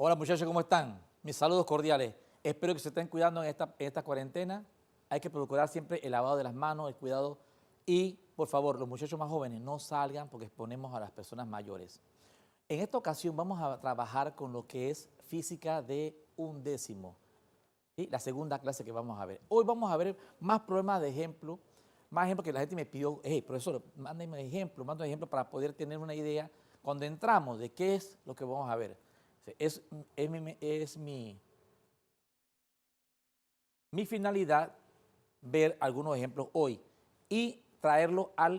Hola muchachos, ¿cómo están? Mis saludos cordiales. Espero que se estén cuidando en esta cuarentena. Hay que procurar siempre el lavado de las manos, el cuidado. Y, por favor, los muchachos más jóvenes no salgan porque exponemos a las personas mayores. En esta ocasión vamos a trabajar con lo que es física de 1/10. ¿Sí? La segunda clase que vamos a ver. Hoy vamos a ver más problemas de ejemplo, más ejemplos que la gente me pidió. Hey, profesor, mándeme ejemplos, para poder tener una idea cuando entramos de qué es lo que vamos a ver. Es mi finalidad ver algunos ejemplos hoy y traerlo a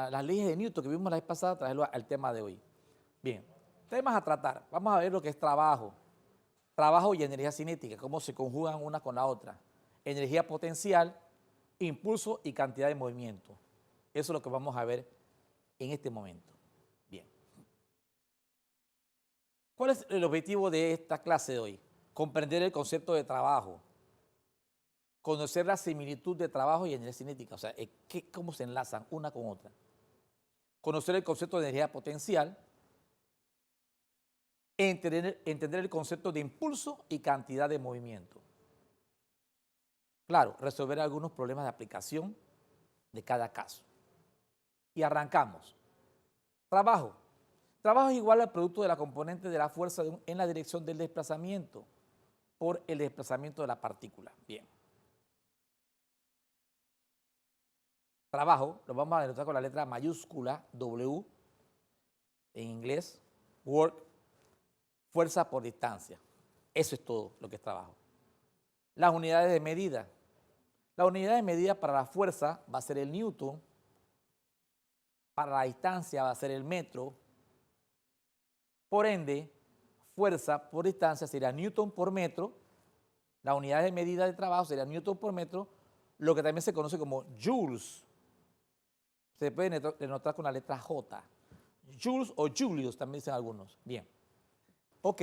las leyes de Newton que vimos la vez pasada, traerlo al tema de hoy. Bien, temas a tratar. Vamos a ver lo que es trabajo. Trabajo y energía cinética, cómo se conjugan una con la otra. Energía potencial, impulso y cantidad de movimiento. Eso es lo que vamos a ver en este momento. Bien. ¿Cuál es el objetivo de esta clase de hoy? Comprender el concepto de trabajo, conocer la similitud de trabajo y energía cinética, o sea, cómo se enlazan una con otra. Conocer el concepto de energía potencial, entender el concepto de impulso y cantidad de movimiento. Claro, resolver algunos problemas de aplicación de cada caso. Y arrancamos. Trabajo. Trabajo es igual al producto de la componente de la fuerza en la dirección del desplazamiento por el desplazamiento de la partícula. Bien. Trabajo lo vamos a denotar con la letra mayúscula W, en inglés, work, fuerza por distancia. Eso es todo lo que es trabajo. Las unidades de medida. La unidad de medida para la fuerza va a ser el newton, para la distancia va a ser el metro, por ende, fuerza por distancia sería newton por metro, la unidad de medida de trabajo sería newton por metro, lo que también se conoce como joules. Se puede denotar con la letra J. Joules o Julius, también dicen algunos. Bien. Ok,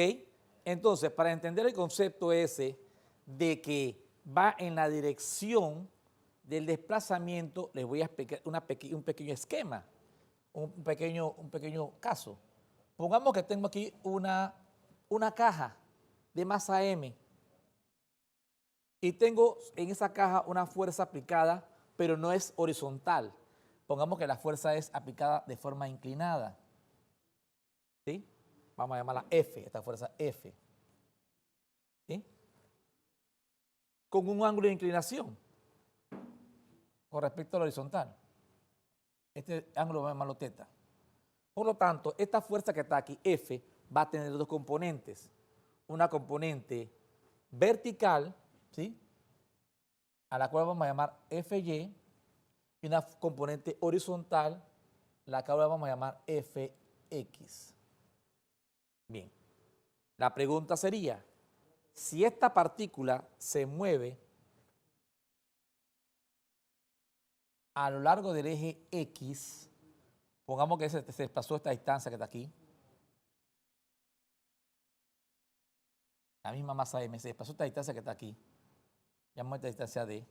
entonces, para entender el concepto ese de que va en la dirección del desplazamiento, les voy a explicar un pequeño esquema, un pequeño caso. Pongamos que tengo aquí una caja de masa M y tengo en esa caja una fuerza aplicada, pero no es horizontal. Pongamos que la fuerza es aplicada de forma inclinada. ¿Sí? Vamos a llamarla F, esta fuerza F. ¿Sí? Con un ángulo de inclinación con respecto al horizontal. Este ángulo vamos a llamarlo teta. Por lo tanto, esta fuerza que está aquí, F, va a tener dos componentes. Una componente vertical, ¿sí?, a la cual vamos a llamar Fy, y una componente horizontal, la cual vamos a llamar Fx. Bien, la pregunta sería, si esta partícula se mueve a lo largo del eje X, pongamos que se desplazó esta distancia que está aquí, la misma masa M, se desplazó esta distancia que está aquí, llamamos esta distancia D.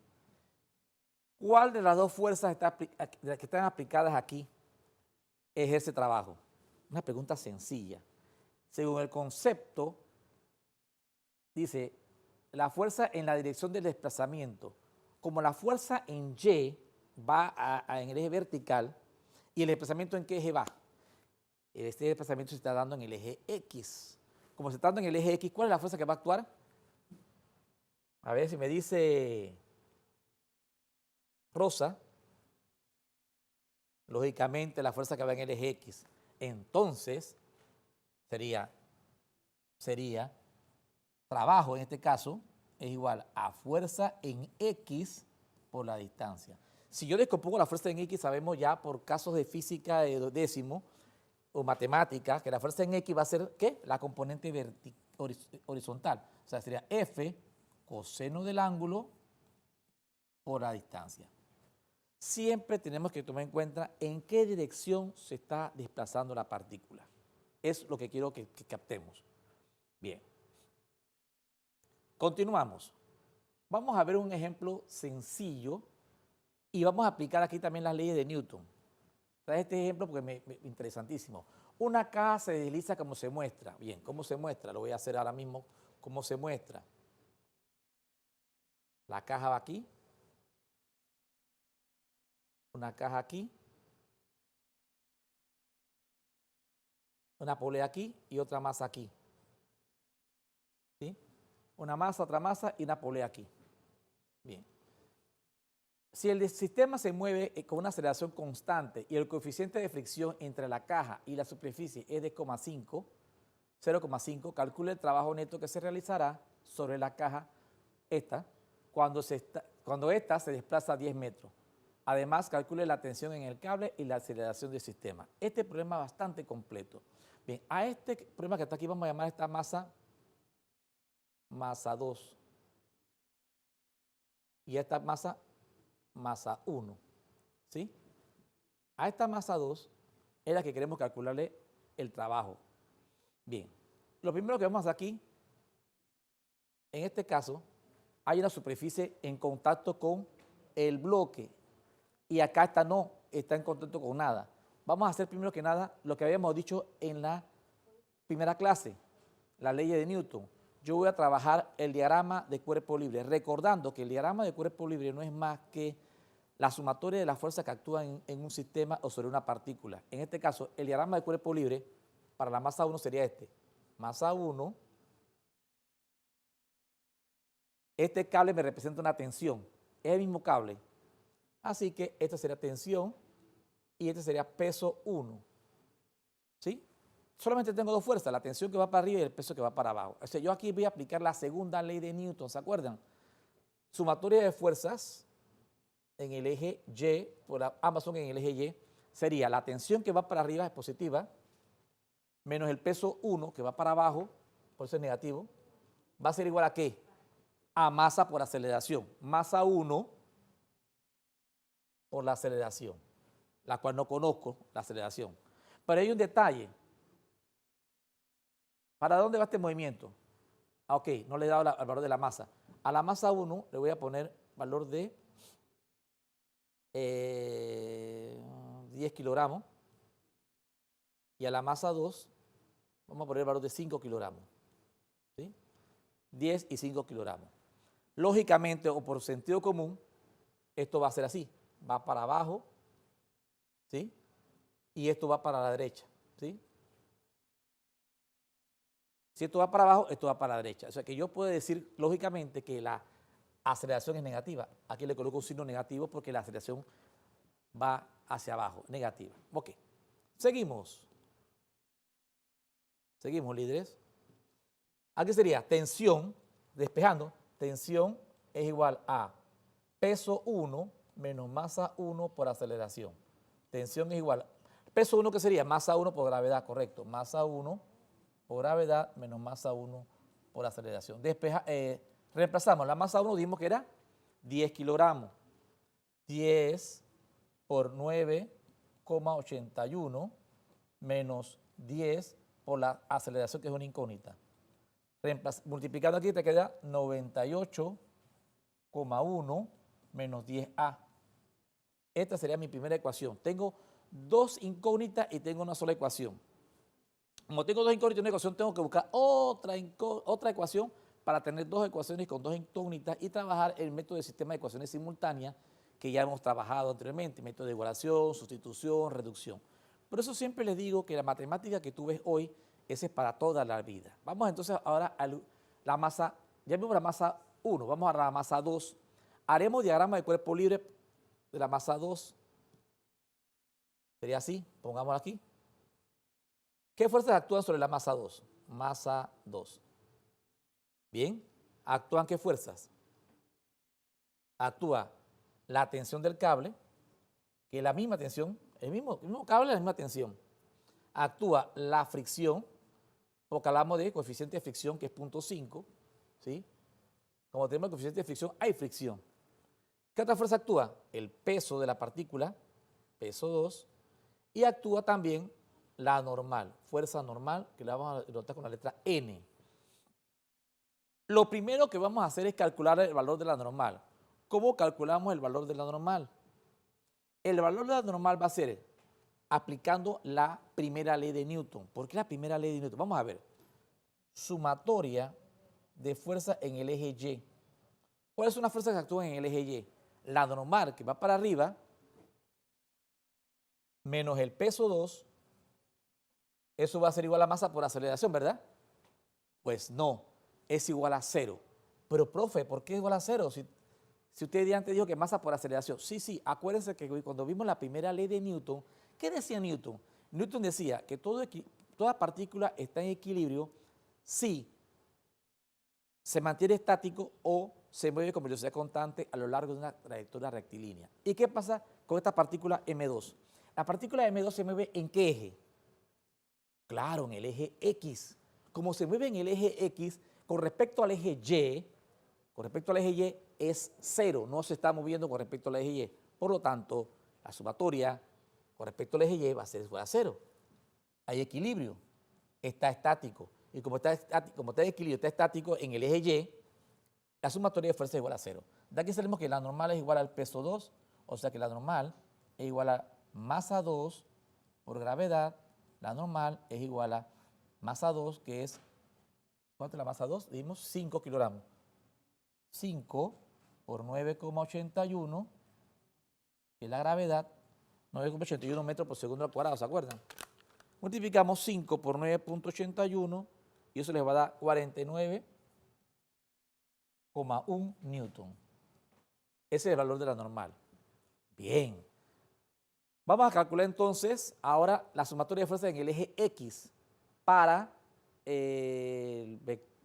¿Cuál de las dos fuerzas que están aplicadas aquí ejerce trabajo? Una pregunta sencilla. Según el concepto, dice, la fuerza en la dirección del desplazamiento, como la fuerza en Y va en el eje vertical, ¿y el desplazamiento en qué eje va? Este desplazamiento se está dando en el eje X. Como se está dando en el eje X, ¿cuál es la fuerza que va a actuar? A ver si me dice Rosa, lógicamente la fuerza que va en el eje X. Entonces, sería trabajo en este caso, es igual a fuerza en X por la distancia. Si yo descompongo la fuerza en X, sabemos ya por casos de física de décimo o matemáticas, que la fuerza en X va a ser, ¿qué? La componente horizontal. O sea, sería F coseno del ángulo por la distancia. Siempre tenemos que tomar en cuenta en qué dirección se está desplazando la partícula. Es lo que quiero que captemos. Bien. Continuamos. Vamos a ver un ejemplo sencillo y vamos a aplicar aquí también las leyes de Newton. Trae este ejemplo porque es interesantísimo. Una caja se desliza como se muestra. Bien, ¿cómo se muestra? Lo voy a hacer ahora mismo. ¿Cómo se muestra? La caja va aquí. Una caja aquí. Una polea aquí y otra masa aquí. ¿Sí? Una masa, otra masa y una polea aquí. Bien. Si el sistema se mueve con una aceleración constante y el coeficiente de fricción entre la caja y la superficie es de 0,5, calcule el trabajo neto que se realizará sobre la caja cuando ésta se desplaza a 10 metros. Además, calcule la tensión en el cable y la aceleración del sistema. Este problema es bastante completo. Bien, a este problema que está aquí vamos a llamar esta masa 2 y a esta masa 1, ¿sí? A esta masa 2 es la que queremos calcularle el trabajo. Bien, lo primero que vemos aquí, en este caso, hay una superficie en contacto con el bloque y acá esta no está en contacto con nada. Vamos a hacer primero que nada lo que habíamos dicho en la primera clase, la ley de Newton. Yo voy a trabajar el diagrama de cuerpo libre, recordando que el diagrama de cuerpo libre no es más que la sumatoria de las fuerzas que actúan en un sistema o sobre una partícula. En este caso, el diagrama de cuerpo libre para la masa 1 sería este. Masa 1, este cable me representa una tensión, es el mismo cable. Así que esta sería tensión y este sería peso 1. ¿Sí? Solamente tengo dos fuerzas, la tensión que va para arriba y el peso que va para abajo. O sea, yo aquí voy a aplicar la segunda ley de Newton, ¿se acuerdan? Sumatoria de fuerzas en el eje Y, ambas son en el eje Y, sería la tensión que va para arriba es positiva, menos el peso 1 que va para abajo, por eso es negativo, va a ser igual a ¿qué? A masa por aceleración. Masa 1 por la aceleración, la cual no conozco, la aceleración. Pero hay un detalle. ¿Para dónde va este movimiento? Ok, no le he dado el valor de la masa. A la masa 1 le voy a poner valor de 10 kilogramos y a la masa 2 vamos a poner el valor de 5 kilogramos. ¿Sí? 10 y 5 kilogramos. Lógicamente o por sentido común, esto va a ser así. Va para abajo, ¿sí? Y esto va para la derecha, ¿sí? Si esto va para abajo, esto va para la derecha. O sea que yo puedo decir lógicamente que la aceleración es negativa. Aquí le coloco un signo negativo porque la aceleración va hacia abajo, negativa. Ok, seguimos. Seguimos, líderes. Aquí sería tensión, despejando, tensión es igual a peso 1 menos masa 1 por aceleración. Tensión es igual. Peso 1, ¿qué sería? Masa 1 por gravedad, correcto. Masa 1 por gravedad menos masa 1 por aceleración. Reemplazamos. La masa 1 dijimos que era 10 kilogramos. 10 por 9,81 menos 10 por la aceleración, que es una incógnita. Multiplicando aquí te queda 98,1 menos 10A. Esta sería mi primera ecuación. Tengo dos incógnitas y tengo una sola ecuación. Como tengo dos incógnitas y una ecuación, tengo que buscar otra ecuación para tener dos ecuaciones con dos incógnitas y trabajar el método de sistema de ecuaciones simultáneas que ya hemos trabajado anteriormente, método de igualación, sustitución, reducción. Por eso siempre les digo que la matemática que tú ves hoy, esa es para toda la vida. Vamos entonces ahora a la masa, ya vimos la masa 1, vamos a la masa 2. Haremos diagrama de cuerpo libre de la masa 2. Sería así, pongámoslo aquí. ¿Qué fuerzas actúan sobre la masa 2? Masa 2. Bien, ¿actúan qué fuerzas? Actúa la tensión del cable, que es la misma tensión, el mismo cable, la misma tensión. Actúa la fricción, porque hablamos de coeficiente de fricción, que es 0.5, ¿sí? Como tenemos el coeficiente de fricción, hay fricción. ¿Qué otra fuerza actúa? El peso de la partícula, peso 2, y actúa también la normal, fuerza normal, que la vamos a denotar con la letra N. Lo primero que vamos a hacer es calcular el valor de la normal. ¿Cómo calculamos el valor de la normal? El valor de la normal va a ser aplicando la primera ley de Newton. ¿Por qué la primera ley de Newton? Vamos a ver. Sumatoria de fuerza en el eje Y. ¿Cuál es una fuerza que actúa en el eje Y? La normal, que va para arriba, menos el peso 2, eso va a ser igual a masa por aceleración, ¿verdad? Pues no, es igual a 0. Pero, profe, ¿por qué es igual a 0? Si usted ya antes dijo que masa por aceleración. Sí, acuérdense que cuando vimos la primera ley de Newton, ¿qué decía Newton? Newton decía que toda partícula está en equilibrio si se mantiene estático o se mueve con velocidad constante a lo largo de una trayectoria rectilínea. ¿Y qué pasa con esta partícula M2? La partícula M2 se mueve ¿en qué eje? Claro, en el eje X. Como se mueve en el eje X, con respecto al eje Y, es 0, no se está moviendo con respecto al eje Y. Por lo tanto, la sumatoria con respecto al eje Y va a ser igual a 0. Hay equilibrio, está estático. Y como está en equilibrio, está estático en el eje Y, la sumatoria de fuerza es igual a 0. De aquí sabemos que la normal es igual al peso 2, o sea que la normal es igual a masa 2 por gravedad. La normal es igual a masa 2, que es, ¿cuánto es la masa 2? Dimos 5 kilogramos. 5 por 9,81, que es la gravedad, 9,81 metros por segundo al cuadrado, ¿se acuerdan? Multiplicamos 5 por 9,81 y eso les va a dar 49,1 newton. Ese es el valor de la normal. Bien. Vamos a calcular entonces ahora la sumatoria de fuerzas en el eje X para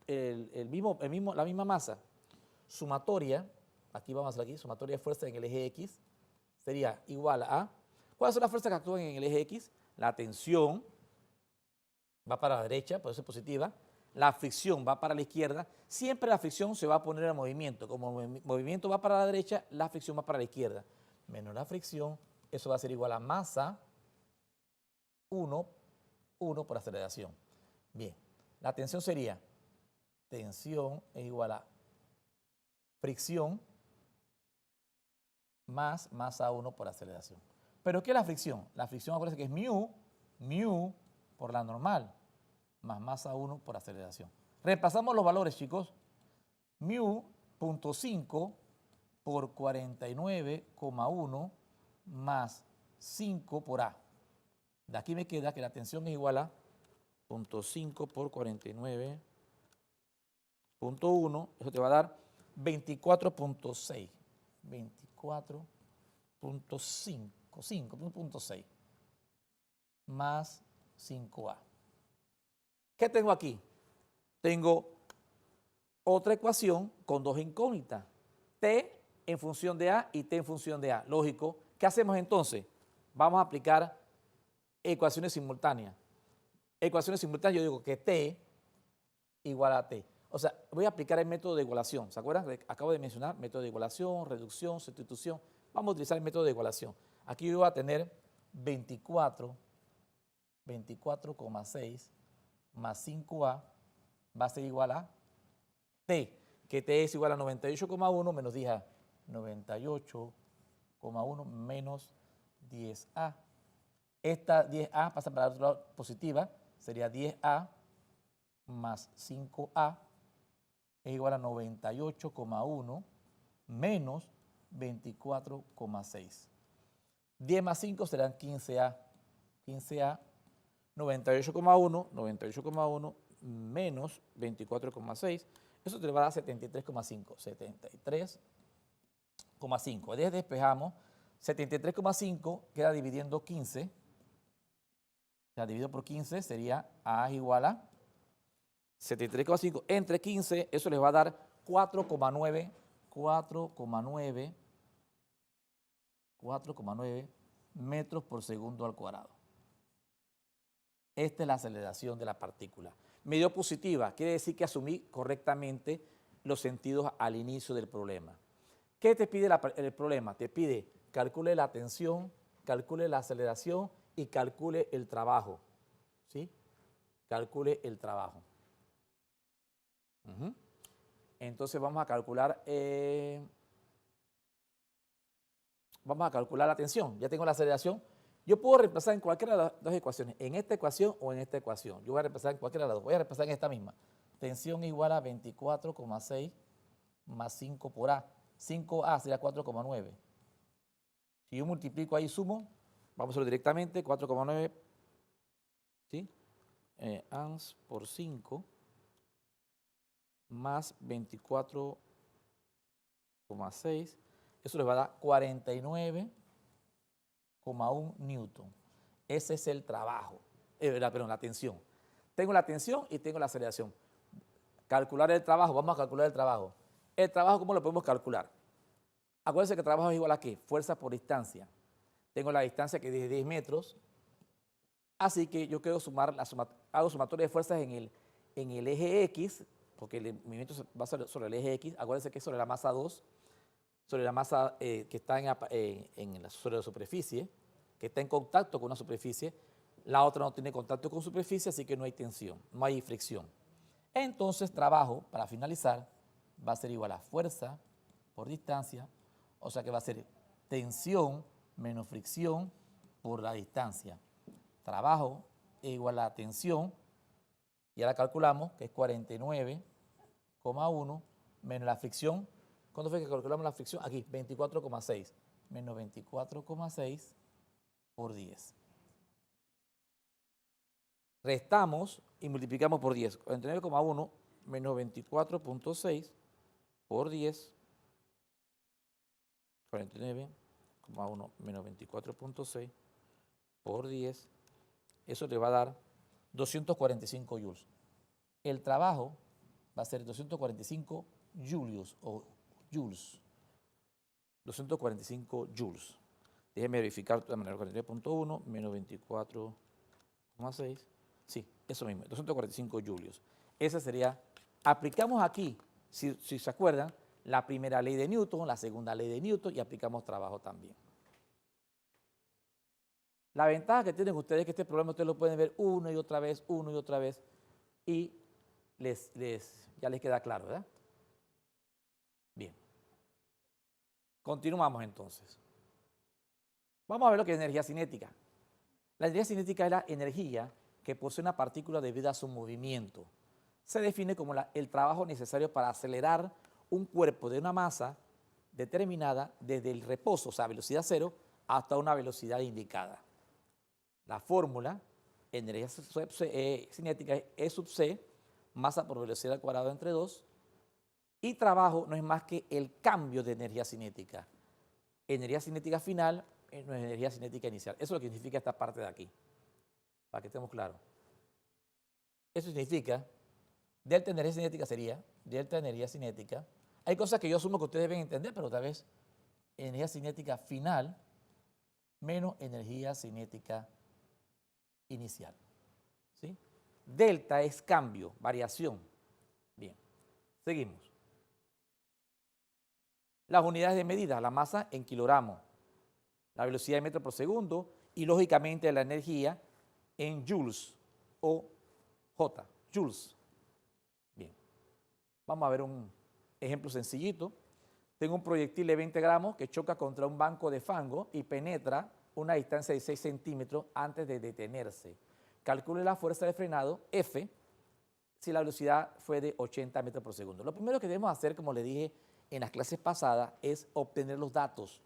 la misma masa. Sumatoria, aquí vamos a hacer aquí, sumatoria de fuerzas en el eje X sería igual a, ¿cuáles son las fuerzas que actúan en el eje X? La tensión va para la derecha, por eso es positiva, la fricción va para la izquierda, siempre la fricción se va a poner en movimiento, como el movimiento va para la derecha, la fricción va para la izquierda, menos la fricción, eso va a ser igual a masa 1 por aceleración. Bien, la tensión sería, tensión es igual a fricción más masa 1 por aceleración. ¿Pero qué es la fricción? La fricción, acuérdense que es mu por la normal, más masa 1 por aceleración. Reemplazamos los valores, chicos. Mu, 0.5 por 49,1 más 5 por A. De aquí me queda que la tensión es igual a 0.5 por 49,1. Eso te va a dar 24,6. 24,5 más 5A. ¿Qué tengo aquí? Tengo otra ecuación con dos incógnitas. T en función de A y T en función de A. Lógico. ¿Qué hacemos entonces? Vamos a aplicar ecuaciones simultáneas. Ecuaciones simultáneas, yo digo que T igual a T. O sea, voy a aplicar el método de igualación. ¿Se acuerdan? Acabo de mencionar método de igualación, reducción, sustitución. Vamos a utilizar el método de igualación. Aquí yo voy a tener 24,6 más 5A va a ser igual a T, que T es igual a 98,1 menos 10A. 98,1 menos 10A. Esta 10A pasa para el otro lado positiva, sería 10A más 5A es igual a 98,1 menos 24,6. 10 más 5 serán 15A. 15A, 98,1 menos 24,6. Eso te va a dar 73,5. 73,5. Desde despejamos. 73,5 queda dividiendo 15. O sea, dividido por 15 sería A igual a 73,5 entre 15, eso les va a dar 4,9 metros por segundo al cuadrado. Esta es la aceleración de la partícula. Me dio positiva, quiere decir que asumí correctamente los sentidos al inicio del problema. ¿Qué te pide el problema? Te pide calcule la tensión, calcule la aceleración y calcule el trabajo. ¿Sí? Calcule el trabajo. Entonces vamos a calcular la tensión. Ya tengo la aceleración. Yo puedo reemplazar en cualquiera de las dos ecuaciones, en esta ecuación o en esta ecuación. Yo voy a reemplazar en cualquiera de las dos. Voy a reemplazar en esta misma. Tensión igual a 24,6 más 5 por A. 5A sería 4,9. Si yo multiplico ahí, sumo, vamos a hacerlo directamente, 4,9, ¿sí? ANS por 5 más 24,6. Eso les va a dar 49,1 newton. Ese es el trabajo, perdón, la tensión. Tengo la tensión y tengo la aceleración. Calcular el trabajo, vamos a calcular el trabajo. El trabajo, ¿cómo lo podemos calcular? Acuérdense que el trabajo es igual a ¿qué? Fuerza por distancia. Tengo la distancia que es de 10 metros, así que yo quiero sumar, hago sumatoria de fuerzas en el eje X, porque el movimiento va a ser sobre el eje X. Acuérdense que es sobre la masa 2, sobre la masa que está sobre la superficie, que está en contacto con una superficie. La otra no tiene contacto con superficie, así que no hay tensión, no hay fricción. Entonces, trabajo, para finalizar, va a ser igual a fuerza por distancia, o sea que va a ser tensión menos fricción por la distancia. Trabajo es igual a tensión, y ahora calculamos que es 49,1 menos la fricción. ¿Cuándo fue que calculamos la fricción? Aquí, 24,6 menos 24,6 por 10. Restamos y multiplicamos por 10. 49,1 menos 24,6 por 10. 49,1 menos 24,6 por 10. Eso le va a dar 245 joules. El trabajo va a ser 245 julios o joules. 245 joules. Déjenme verificar de manera 49,1 menos 24,6. Sí, eso mismo, 245 julios. Esa sería, aplicamos aquí, si se acuerdan, la primera ley de Newton, la segunda ley de Newton y aplicamos trabajo también. La ventaja que tienen ustedes es que este problema ustedes lo pueden ver una y otra vez y ya les queda claro, ¿verdad? Bien. Continuamos entonces. Vamos a ver lo que es energía cinética. La energía cinética es la energía que posee una partícula debido a su movimiento. Se define como el trabajo necesario para acelerar un cuerpo de una masa determinada desde el reposo, o sea, velocidad cero, hasta una velocidad indicada. La fórmula, energía cinética es E sub C, masa por velocidad al cuadrado entre 2, y trabajo no es más que el cambio de energía cinética. Energía cinética final no es energía cinética inicial. Eso es lo que significa esta parte de aquí, para que estemos claros. Eso significa, delta energía cinética sería, delta energía cinética. Hay cosas que yo asumo que ustedes deben entender, pero tal vez energía cinética final menos energía cinética inicial. ¿Sí? Delta es cambio, variación. Bien, seguimos. Las unidades de medida, la masa en kilogramos, la velocidad de metro por segundo y lógicamente la energía en joules o J, joules. Bien, vamos a ver un ejemplo sencillito. Tengo un proyectil de 20 gramos que choca contra un banco de fango y penetra una distancia de 6 centímetros antes de detenerse. Calcule la fuerza de frenado, F, si la velocidad fue de 80 metros por segundo. Lo primero que debemos hacer, como les dije en las clases pasadas, es obtener los datos.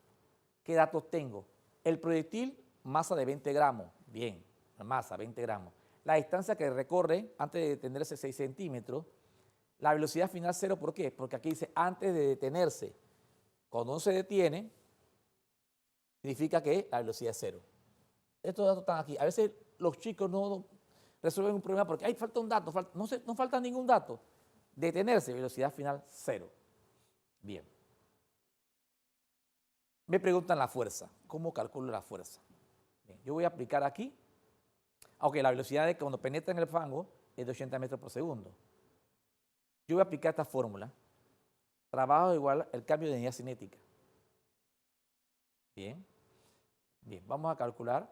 ¿Qué datos tengo? El proyectil, masa de 20 gramos. Bien, masa, 20 gramos. La distancia que recorre antes de detenerse, 6 centímetros. La velocidad final 0, ¿por qué? Porque aquí dice antes de detenerse. Cuando uno se detiene, significa que la velocidad es 0. Estos datos están aquí. A veces los chicos no resuelven un problema porque falta un dato, no falta ningún dato. Detenerse, velocidad final 0. Bien. Me preguntan la fuerza. ¿Cómo calculo la fuerza? Bien, yo voy a aplicar aquí, aunque la velocidad de cuando penetra en el fango es de 80 metros por segundo. Yo voy a aplicar esta fórmula. Trabajo igual al cambio de energía cinética. Bien. Bien, vamos a calcular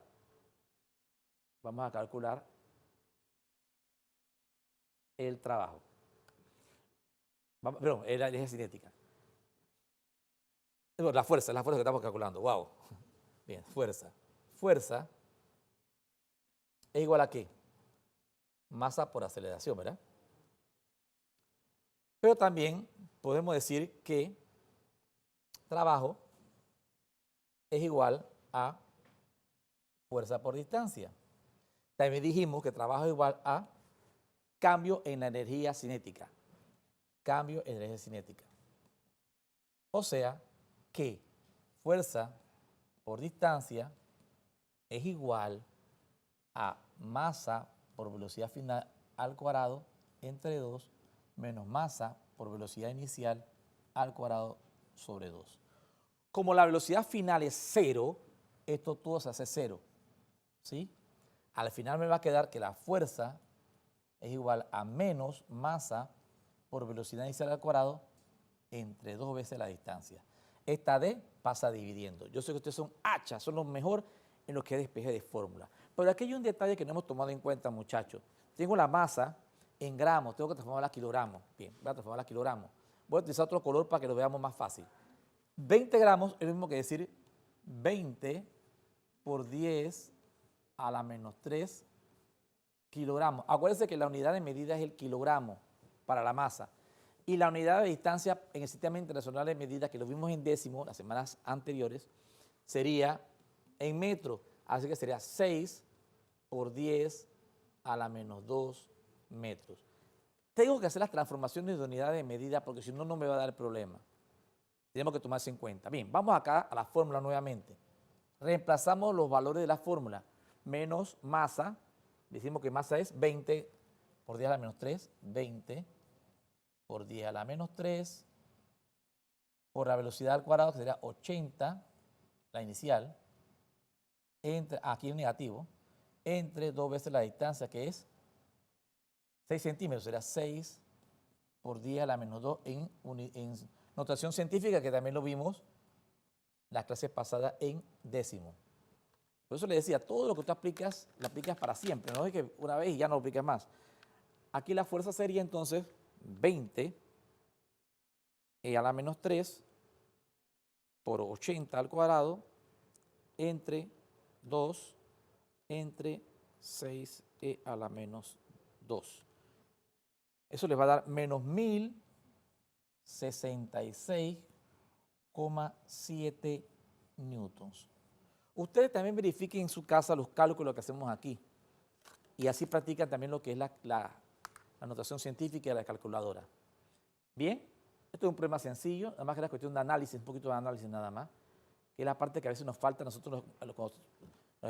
el trabajo. Perdón, la energía cinética. La fuerza que estamos calculando. Wow. Bien, fuerza. Fuerza es igual a ¿qué? Masa por aceleración, ¿verdad? Pero también podemos decir que trabajo es igual a fuerza por distancia. También dijimos que trabajo es igual a cambio en la energía cinética. Cambio en la energía cinética. O sea que fuerza por distancia es igual a masa por velocidad final al cuadrado entre 2 menos masa por velocidad inicial al cuadrado sobre 2. Como la velocidad final es 0, esto todo se hace 0. ¿Sí? Al final me va a quedar que la fuerza es igual a menos masa por velocidad inicial al cuadrado entre 2 veces la distancia. Esta D pasa dividiendo. Yo sé que ustedes son hachas, son los mejores en lo que es despeje de fórmula. Pero aquí hay un detalle que no hemos tomado en cuenta, muchachos. Tengo la masa en gramos, tengo que transformarla a kilogramos. Bien, voy a transformarla a kilogramos. Voy a utilizar otro color para que lo veamos más fácil. 20 gramos es lo mismo que decir 20 por 10 a la menos 3 kilogramos. Acuérdense que la unidad de medida es el kilogramo para la masa. Y la unidad de distancia en el Sistema Internacional de Medidas, que lo vimos en décimo las semanas anteriores, sería en metros. Así que sería 6 por 10 a la menos 2 metros. Tengo que hacer las transformaciones de unidad de medida porque si no, no me va a dar problema. Tenemos que tomarse en cuenta. Bien, vamos acá a la fórmula nuevamente. Reemplazamos los valores de la fórmula. Menos masa, decimos que masa es 20 por 10 a la menos 3, 20 por 10 a la menos 3, por la velocidad al cuadrado, que sería 80, la inicial, entre, aquí el negativo, entre 2 veces la distancia, que es 6 centímetros, será 6 por 10 a la menos 2 en notación científica, que también lo vimos las clases pasadas en décimo. Por eso le decía, todo lo que tú aplicas, lo aplicas para siempre, no es que una vez y ya no lo aplicas más. Aquí la fuerza sería entonces 20 a la menos 3 por 80 al cuadrado entre 2 entre 6 a la menos 2. Eso les va a dar menos 1066,7 newtons. Ustedes también verifiquen en su casa los cálculos que hacemos aquí y así practican también lo que es la notación científica de la calculadora. Bien, esto es un problema sencillo, nada más que es cuestión de análisis, un poquito de análisis nada más, que es la parte que a veces nos falta a nosotros los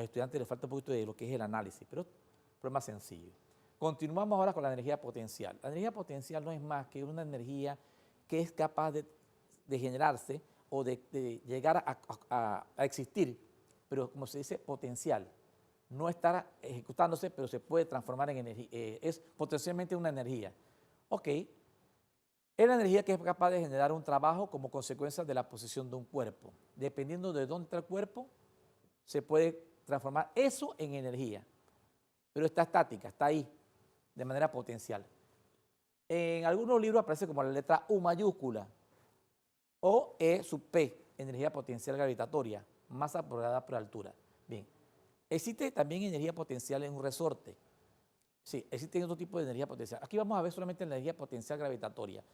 estudiantes, les falta un poquito de lo que es el análisis, pero es un problema sencillo. Continuamos ahora con la energía potencial. La energía potencial no es más que una energía que es capaz de generarse o de llegar a existir, pero como se dice, potencial. No estar ejecutándose, pero se puede transformar en energía. Es potencialmente una energía. Ok, es la energía que es capaz de generar un trabajo como consecuencia de la posición de un cuerpo. Dependiendo de dónde está el cuerpo, se puede transformar eso en energía. Pero está estática, está ahí, de manera potencial. En algunos libros aparece como la letra U mayúscula o E sub P, energía potencial gravitatoria, masa por grado por altura. Bien, existe también energía potencial en un resorte. Sí, existe otro tipo de energía potencial. Aquí vamos a ver solamente la energía potencial gravitatoria.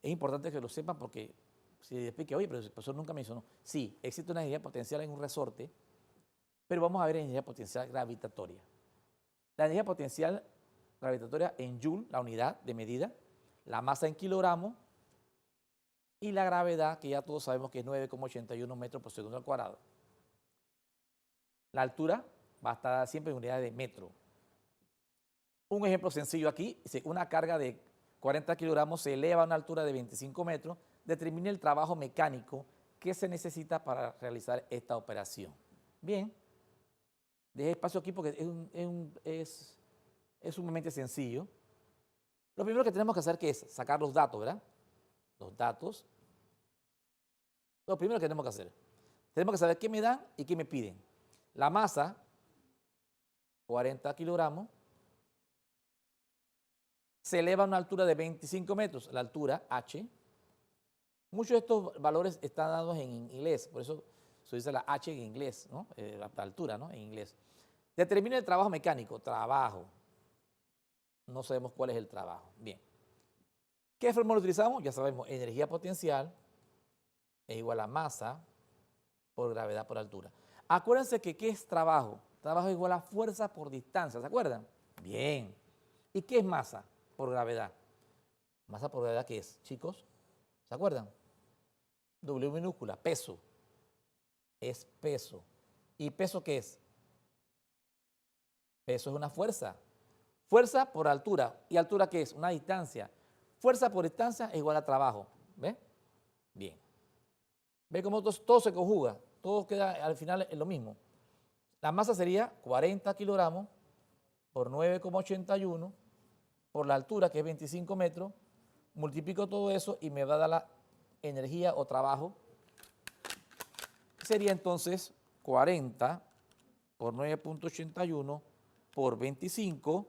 Es importante que lo sepan porque si les explique, oye, pero el profesor nunca mencionó. Sí, existe una energía potencial en un resorte, pero vamos a ver energía potencial gravitatoria. La energía potencial gravitatoria en Joule, la unidad de medida, la masa en kilogramos y la gravedad, que ya todos sabemos que es 9,81 metros por segundo al cuadrado. La altura va a estar siempre en unidad de metro. Un ejemplo sencillo aquí, una carga de 40 kilogramos se eleva a una altura de 25 metros, determine el trabajo mecánico que se necesita para realizar esta operación. Bien, deje espacio aquí porque es sumamente sencillo. Lo primero que tenemos que hacer, ¿qué es? Sacar los datos, ¿verdad? Los datos. Lo primero que tenemos que hacer. Tenemos que saber qué me dan y qué me piden. La masa, 40 kilogramos, se eleva a una altura de 25 metros, la altura H. Muchos de estos valores están dados en inglés, por eso se dice la H en inglés, ¿no? La altura, ¿no? En inglés. Determine el trabajo mecánico. Trabajo. No sabemos cuál es el trabajo. Bien. ¿Qué fórmula utilizamos? Ya sabemos, energía potencial es igual a masa por gravedad por altura. Acuérdense que ¿qué es trabajo? Trabajo es igual a fuerza por distancia, ¿se acuerdan? Bien. ¿Y qué es masa por gravedad? Masa por gravedad, ¿qué es, chicos? ¿Se acuerdan? W minúscula, peso. Es peso. ¿Y peso qué es? Peso es una fuerza. Fuerza por altura. ¿Y altura qué es? Una distancia. Fuerza por distancia es igual a trabajo. ¿Ve? Bien. ¿Ve cómo todo se conjuga? Todo queda al final en lo mismo. La masa sería 40 kilogramos por 9,81 por la altura, que es 25 metros. Multiplico todo eso y me va a dar la energía o trabajo. Sería entonces 40 por 9,81 por 25.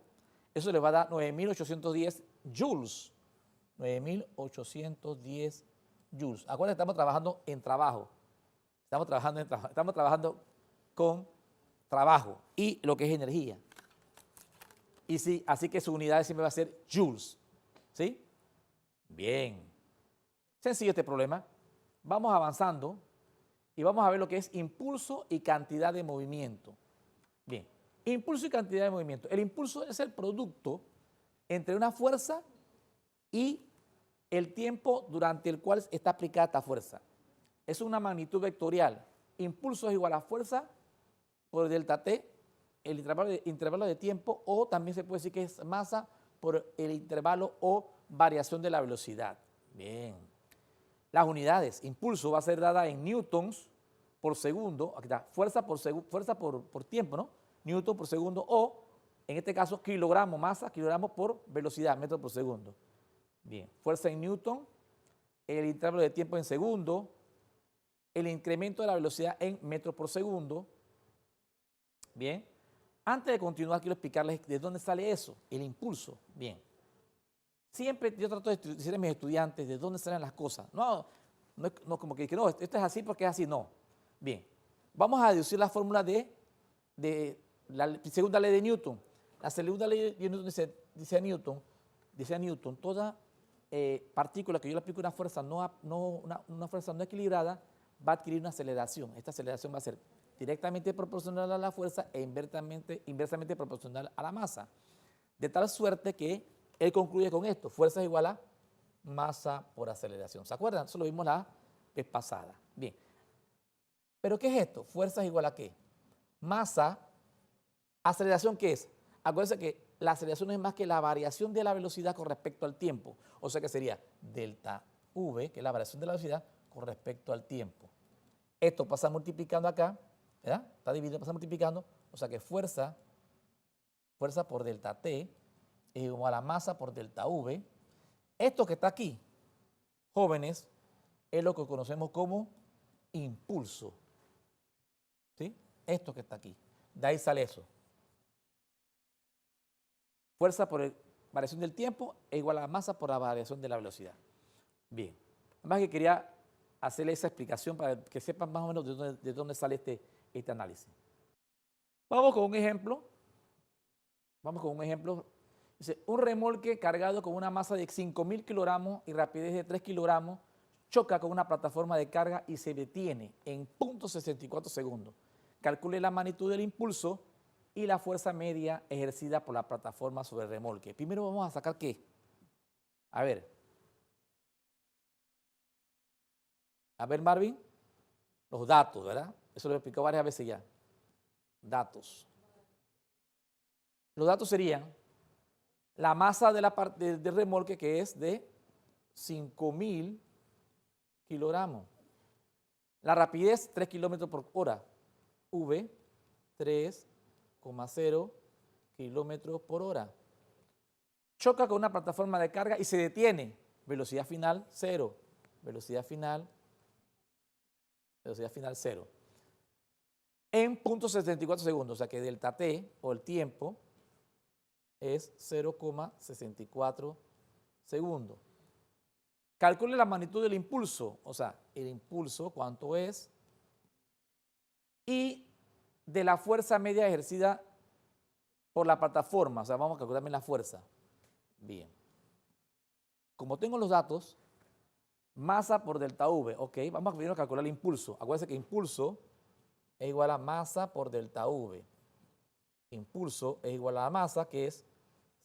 Eso le va a dar 9.810 joules. 9.810 joules. Acuérdense, estamos trabajando en trabajo. Estamos trabajando con trabajo y lo que es energía. Y sí, así que su unidad siempre va a ser joules. ¿Sí? Bien. Sencillo este problema. Vamos avanzando y vamos a ver lo que es impulso y cantidad de movimiento. Bien. Impulso y cantidad de movimiento. El impulso es el producto entre una fuerza y el tiempo durante el cual está aplicada esta fuerza. Es una magnitud vectorial. Impulso es igual a fuerza por delta T, el intervalo de tiempo, o también se puede decir que es masa por el intervalo o variación de la velocidad. Bien. Las unidades. Impulso va a ser dada en newtons por segundo. Aquí está. Fuerza por tiempo, ¿no? Newton por segundo, o en este caso kilogramo, masa, kilogramos por velocidad, metro por segundo. Bien. Fuerza en newton, el intervalo de tiempo en segundo, el incremento de la velocidad en metros por segundo. Bien. Antes de continuar, quiero explicarles de dónde sale eso, el impulso. Bien. Siempre yo trato de decirle a mis estudiantes de dónde salen las cosas. No como que no, esto es así porque es así, no. Bien. Vamos a deducir la fórmula de la segunda ley de Newton. La segunda ley de Newton dice a Newton, toda partícula que yo le aplico una fuerza una fuerza no equilibrada va a adquirir una aceleración. Esta aceleración va a ser directamente proporcional a la fuerza e inversamente proporcional a la masa. De tal suerte que él concluye con esto: fuerza es igual a masa por aceleración. ¿Se acuerdan? Eso lo vimos la vez pasada. Bien. ¿Pero qué es esto? ¿Fuerza es igual a qué? Masa. ¿Aceleración qué es? Acuérdense que la aceleración no es más que la variación de la velocidad con respecto al tiempo. O sea que sería delta V, que es la variación de la velocidad con respecto al tiempo. Esto pasa multiplicando acá, ¿verdad? Está dividido, pasa multiplicando. O sea que fuerza por delta T es igual a masa por delta V. Esto que está aquí, jóvenes, es lo que conocemos como impulso. ¿Sí? Esto que está aquí. De ahí sale eso. Fuerza por variación del tiempo es igual a masa por la variación de la velocidad. Bien. Además que quería hacerle esa explicación para que sepan más o menos de dónde sale este análisis. Vamos con un ejemplo. Dice, un remolque cargado con una masa de 5.000 kilogramos y rapidez de 3 kilogramos choca con una plataforma de carga y se detiene en 0.64 segundos. Calcule la magnitud del impulso y la fuerza media ejercida por la plataforma sobre el remolque. Primero vamos a sacar ¿qué? A ver, Marvin, los datos, ¿verdad? Eso lo he explicado varias veces ya. Datos. Los datos serían la masa del remolque, que es de 5.000 kilogramos. La rapidez, 3 kilómetros por hora. V, 3,0 kilómetros por hora. Choca con una plataforma de carga y se detiene. Velocidad final, 0. Velocidad final, 0. En 0.64 segundos, o sea que delta T, o el tiempo, es 0,64 segundos. Calcule la magnitud del impulso, o sea, el impulso, cuánto es, y de la fuerza media ejercida por la plataforma, o sea, vamos a calcular también la fuerza. Bien. Como tengo los datos, masa por delta V, ok, vamos a primero calcular el impulso. Acuérdense que impulso es igual a masa por delta V. Impulso es igual a la masa, que es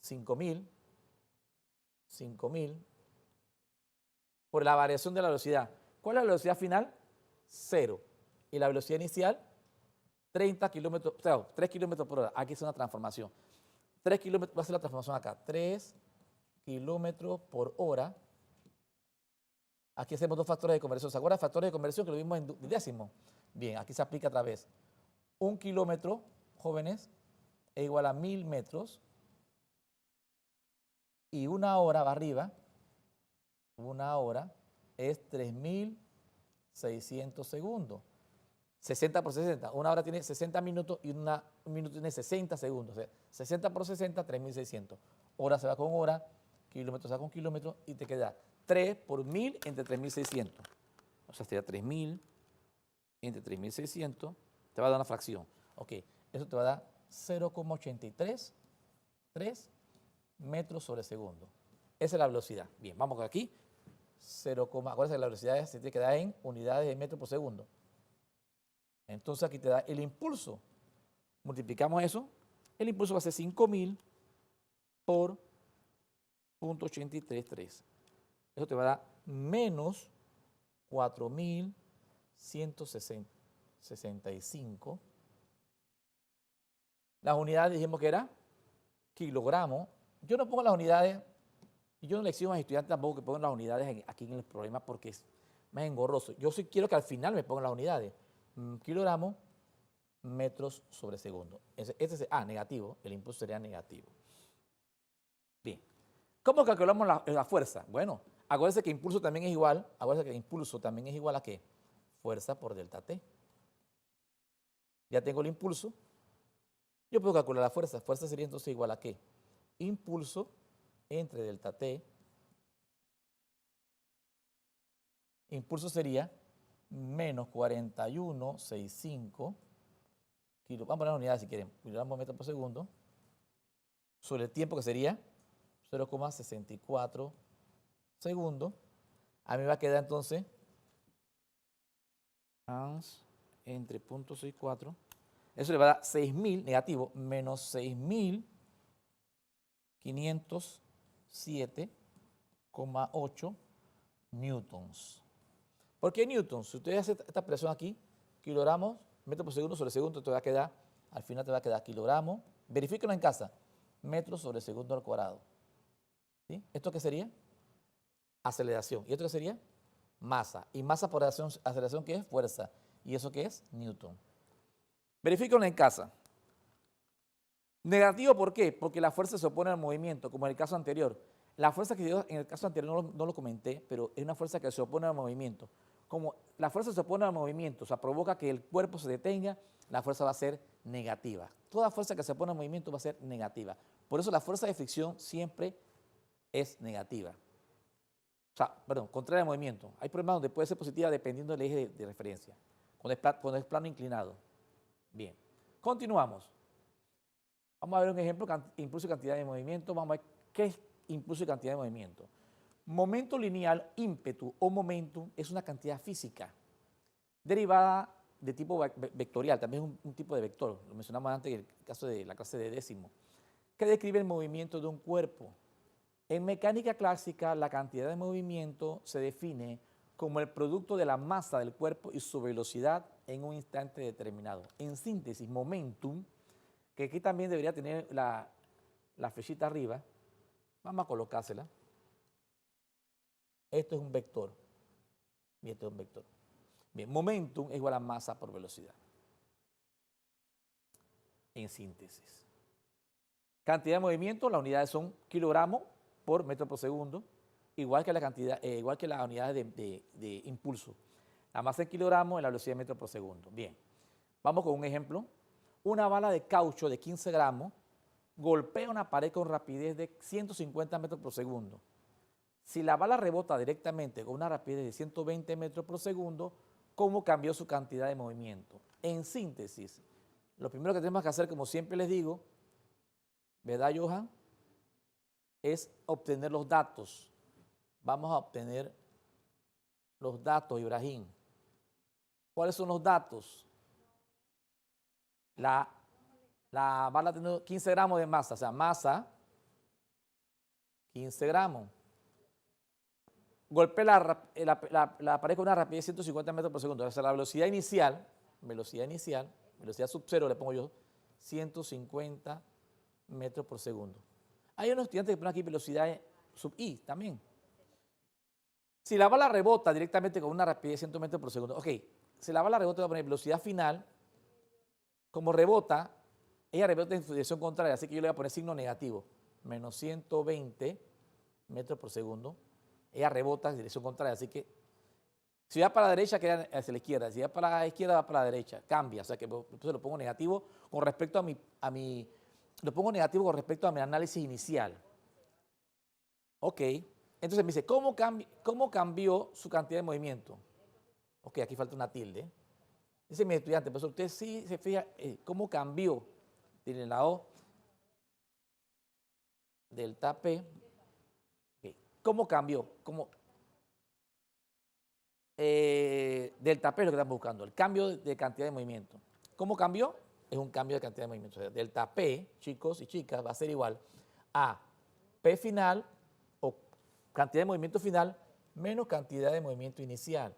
5.000 por la variación de la velocidad. ¿Cuál es la velocidad final? 0. Y la velocidad inicial, 30 kilómetros, o sea, 3 kilómetros por hora. Aquí es una transformación. 3 kilómetros, va a ser la transformación acá. 3 kilómetros por hora. Aquí hacemos dos factores de conversión. ¿Se acuerdan factores de conversión que lo vimos en décimo? Bien, aquí se aplica otra vez. 1 kilómetro, jóvenes, es igual a 1000 metros. Y una hora va arriba. Una hora es 3600 segundos. 60 por 60. Una hora tiene 60 minutos y un minuto tiene 60 segundos. O sea, 60 por 60, 3600. Hora se va con hora, kilómetro se va con kilómetro y te queda 3 por 1000 entre 3600. O sea, sería 3000 entre 3600. Te va a dar una fracción. Ok, eso te va a dar 0,833 metros sobre segundo. Esa es la velocidad. Bien, vamos aquí. Acuérdense que la velocidad se tiene que dar en unidades de metro por segundo. Entonces aquí te da el impulso. Multiplicamos eso. El impulso va a ser 5000 por 0,833. Eso te va a dar menos 4165. Las unidades dijimos que era kilogramos. Yo no pongo las unidades, y yo no le exijo a mis estudiantes tampoco que pongan las unidades aquí en el problema porque es más engorroso. Yo sí quiero que al final me pongan las unidades. Kilogramos, metros sobre segundo. Negativo, el impulso sería negativo. Bien. ¿Cómo calculamos la fuerza? Bueno, acuérdense que impulso también es igual, ¿a qué? Fuerza por delta T. Ya tengo el impulso. Yo puedo calcular la fuerza. Fuerza sería entonces igual a ¿qué? Impulso entre delta T. Impulso sería menos 4165 kilos. Vamos a poner unidades si quieren. Kilogramos metros por segundo. Sobre el tiempo que sería 0,64 segundos. A mí me va a quedar entonces entre 0,64. Eso le va a dar 6.000 negativo menos 6.507,8 newtons. ¿Por qué newtons? Si usted hace esta expresión aquí, kilogramos, metros por segundo sobre segundo, te va a quedar, al final te va a quedar kilogramos. Verifíquenlo en casa. Metros sobre segundo al cuadrado. ¿Sí? ¿Esto qué sería? Aceleración. ¿Y esto qué sería? Masa. Y masa por aceleración, ¿qué es? Fuerza. ¿Y eso qué es? Newton. Verifíquenlo en casa. Negativo, ¿por qué? Porque la fuerza se opone al movimiento, como en el caso anterior. La fuerza que dio en el caso anterior no lo comenté, pero es una fuerza que se opone al movimiento. Como la fuerza se opone al movimiento, o sea, provoca que el cuerpo se detenga, la fuerza va a ser negativa. Toda fuerza que se opone al movimiento va a ser negativa. Por eso la fuerza de fricción siempre es negativa. O sea, perdón, contraria al movimiento. Hay problemas donde puede ser positiva dependiendo del eje de referencia, cuando es plano inclinado. Bien, continuamos. Vamos a ver un ejemplo, impulso y cantidad de movimiento. Vamos a ver qué es impulso y cantidad de movimiento. Momento lineal, ímpetu o momentum es una cantidad física derivada de tipo vectorial, también es un tipo de vector, lo mencionamos antes en el caso de la clase de décimo, que describe el movimiento de un cuerpo. En mecánica clásica, la cantidad de movimiento se define como el producto de la masa del cuerpo y su velocidad en un instante determinado. En síntesis, momentum, que aquí también debería tener la flechita arriba, vamos a colocársela. Esto es un vector y esto es un vector. Bien, momentum es igual a masa por velocidad. En síntesis. Cantidad de movimiento, las unidades son kilogramos por metro por segundo, igual que las unidades de impulso. La masa en kilogramos y la velocidad en metro por segundo. Bien, vamos con un ejemplo. Una bala de caucho de 15 gramos golpea una pared con rapidez de 150 metros por segundo. Si la bala rebota directamente con una rapidez de 120 metros por segundo, ¿cómo cambió su cantidad de movimiento? En síntesis, lo primero que tenemos que hacer, como siempre les digo, ¿verdad, Johan? Es obtener los datos. Vamos a obtener los datos, Ibrahim. ¿Cuáles son los datos? La bala tiene 15 gramos de masa, o sea, masa, 15 gramos. Golpea la pared con una rapidez de 150 metros por segundo. O sea, la velocidad inicial, velocidad sub cero le pongo yo, 150 metros por segundo. Hay unos estudiantes que ponen aquí velocidad sub I también. Si la bala rebota directamente con una rapidez de 100 metros por segundo, ok, si la bala rebota, voy a poner velocidad final, como rebota, ella rebota en su dirección contraria, así que yo le voy a poner signo negativo, menos 120 metros por segundo. Ella rebota en dirección contraria, así que si va para la derecha, queda hacia la izquierda. Si va para la izquierda, va para la derecha. Cambia, o sea que entonces lo pongo negativo con respecto a lo pongo negativo con respecto a mi análisis inicial. Ok, entonces me dice, ¿cómo cambió su cantidad de movimiento? Ok, aquí falta una tilde. Dice mi estudiante, pero usted sí se fija, ¿cómo cambió? Tiene la O, delta P. Okay. ¿Cómo cambió? Delta P es lo que estamos buscando, el cambio de cantidad de movimiento. ¿Cómo cambió? Es un cambio de cantidad de movimiento. O sea, delta P, chicos y chicas, va a ser igual a P final o cantidad de movimiento final menos cantidad de movimiento inicial.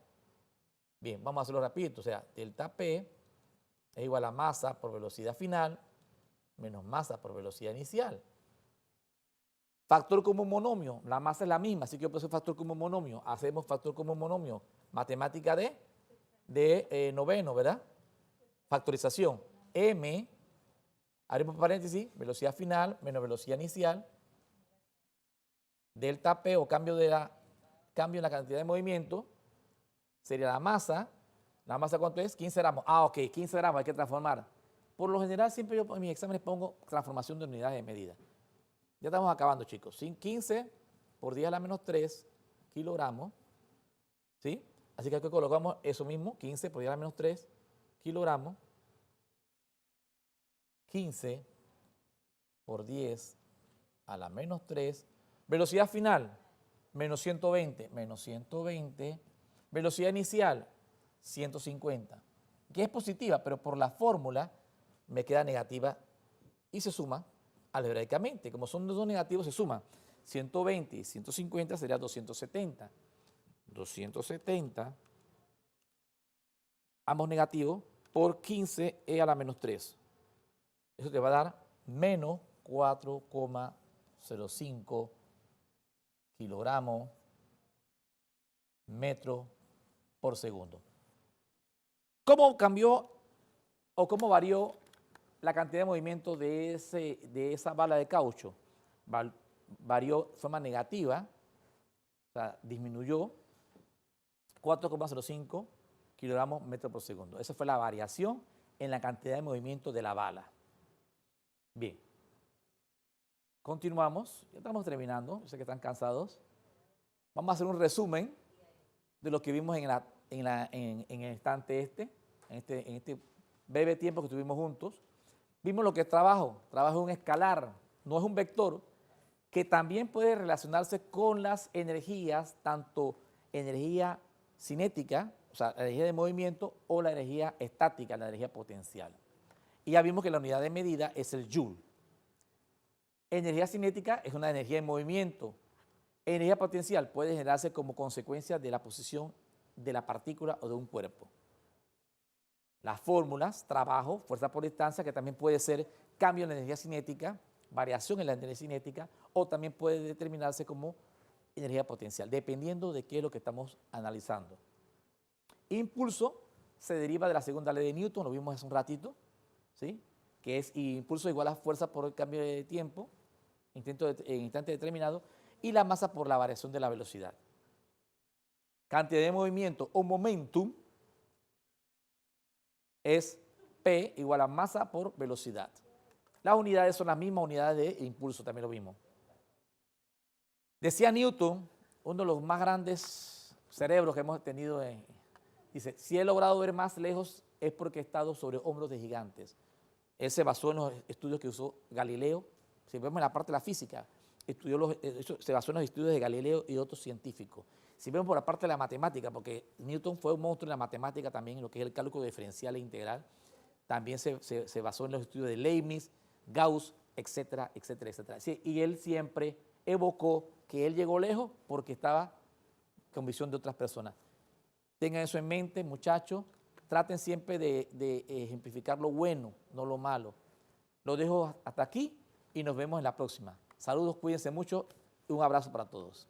Bien, vamos a hacerlo rapidito. O sea, delta P es igual a masa por velocidad final menos masa por velocidad inicial. Factor común monomio, la masa es la misma, así que yo puedo hacer factor común monomio. Hacemos factor común monomio, matemática de noveno, ¿verdad? Factorización. M, abrimos paréntesis, velocidad final menos velocidad inicial, delta P o cambio en la cantidad de movimiento, sería la masa ¿cuánto es? 15 gramos. Ah, ok, 15 gramos hay que transformar. Por lo general siempre yo en mis exámenes pongo transformación de unidades de medida. Ya estamos acabando, chicos. 15 por 10 a la menos 3 kilogramos, ¿sí? Así que aquí colocamos eso mismo, 15 por 10 a la menos 3 kilogramos. 15 por 10 a la menos 3. Velocidad final, menos 120. Velocidad inicial, 150. Que es positiva, pero por la fórmula me queda negativa y se suma algebraicamente. Como son dos negativos, se suman. 120 y 150 sería 270. 270, ambos negativos, por 15e a la menos 3. Eso te va a dar menos 4,05 kilogramos metro por segundo. ¿Cómo cambió o cómo varió la cantidad de movimiento de esa bala de caucho? Varió de forma negativa, o sea, disminuyó 4,05 kilogramos metro por segundo. Esa fue la variación en la cantidad de movimiento de la bala. Bien, continuamos, ya estamos terminando, yo sé que están cansados. Vamos a hacer un resumen de lo que vimos en el instante en este breve tiempo que estuvimos juntos. Vimos lo que es trabajo. Trabajo es un escalar, no es un vector, que también puede relacionarse con las energías, tanto energía cinética, o sea, la energía de movimiento, o la energía estática, la energía potencial. Y ya vimos que la unidad de medida es el joule. Energía cinética es una energía de movimiento. Energía potencial puede generarse como consecuencia de la posición de la partícula o de un cuerpo. Las fórmulas, trabajo, fuerza por distancia, que también puede ser cambio en la energía cinética, variación en la energía cinética, o también puede determinarse como energía potencial, dependiendo de qué es lo que estamos analizando. Impulso se deriva de la segunda ley de Newton, lo vimos hace un ratito, ¿sí? Que es impulso igual a fuerza por el cambio de tiempo, en instante determinado, y la masa por la variación de la velocidad. Cantidad de movimiento o momentum es P igual a masa por velocidad. Las unidades son las mismas unidades de impulso, también lo vimos. Decía Newton, uno de los más grandes cerebros que hemos tenido, dice, si he logrado ver más lejos es porque he estado sobre hombros de gigantes. Él se basó en los estudios que usó Galileo, Si vemos en la parte de la física, eso se basó en los estudios de Galileo y otros científicos. Si vemos por la parte de la matemática, porque Newton fue un monstruo en la matemática también, en lo que es el cálculo diferencial e integral, también se basó en los estudios de Leibniz, Gauss, etcétera, etcétera, etcétera. Sí, y él siempre evocó que él llegó lejos porque estaba con visión de otras personas. Tengan eso en mente, muchachos. Traten siempre de ejemplificar lo bueno, no lo malo. Lo dejo hasta aquí y nos vemos en la próxima. Saludos, cuídense mucho y un abrazo para todos.